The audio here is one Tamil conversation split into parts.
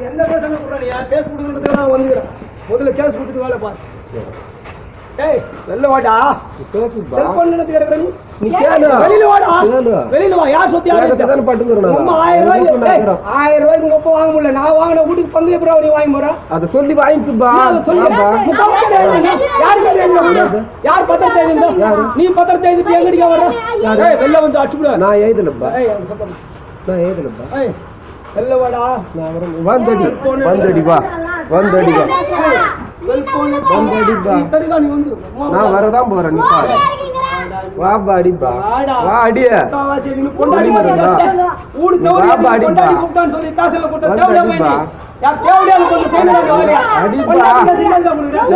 எந்த பேச கொடுறானியா கேஸ் கொடுக்கறதுக்கு நான் வந்துக்கிறேன் முதல்ல கேஸ் கொடுத்துட்டு வேலை பாரு ஏய் வெளில வாடா செல்போன் எடுத்து கேக்குற நீ கேளு வெளியில வாடா வெளியில வா யார் சொத்தி யார் தான் பட்டுக்குறேன் நம்ம 1000 ரூபாய் உங்க அப்பா வாங்க முடியல நான் வாங்குன வீட்டுக்கு பங்கு எப்பறா நீ வாங்கி போற அத சொல்லி வாங்கிட்டு பா யார் பத்திரத்தை எழுதிங்க நீ பத்திரத்தை எழுதி எங்கடியா வர ஏய் வெளில வந்து அடிச்சுடா நான் எழுதலப்பா நான் எழுதலப்பா ஏய் வெளில வாடா நான் வரேன் வந்தடி வா செல்போன் வந்தடி பா நீ வந்து நான் வரதான் போறேன் நீ பாரு வா பாடி பா வா அடியே தாவாசி நீ கொண்டாடி வரடா ஊடு சௌரி கொண்டாடி கூப்டான்னு சொல்லி காசல கொடுத்த தேவடா பா யார் தேவடியால கொஞ்சம் சேனல வரலையா அடி பா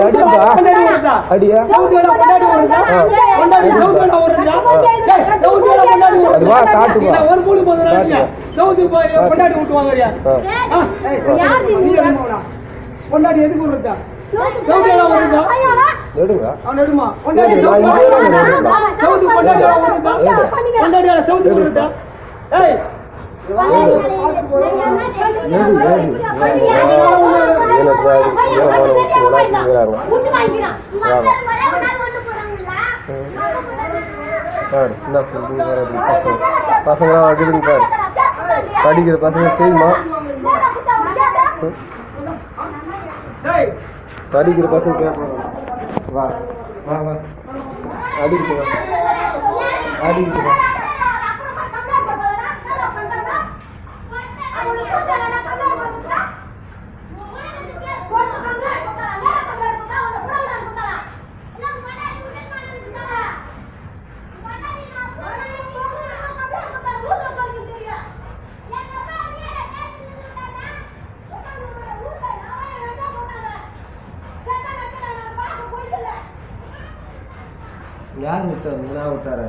அடி பா அடியா சௌதியோட கொண்டாடி வரடா கொண்டாடி சௌதியோட வரடா டேய் சௌதியோட கொண்டாடி வரடா வா காட்டு பா ஒரு மூணு போதுடா சௌதி போய் கொண்டாடி விட்டுவாங்கறியா யார் நீ கொண்டாடி எதுக்கு வரடா சௌதியோட வரடா எடுங்க அவன் எடுமா கொண்டாடி சௌதி கொண்டாடி வரடா கொண்டாடியால சௌதி வரடா ஏய் பசங்க படிக்கிற பசங்க செய்யுமா படிக்கிற பசங்க கேட்பாங்க வா வா வா அடிக்கிட்டு அடிக்கிட்டு யார் விட்டாரு நான் விட்டாரா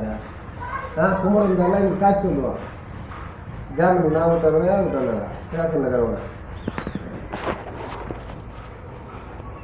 நான் குமரன் தானே இங்கே சாட்சி சொல்லுவான் ஜாமீன் நான் விட்டாரா யார் விட்டாங்க கிளாஸ் இருக்கிறவங்க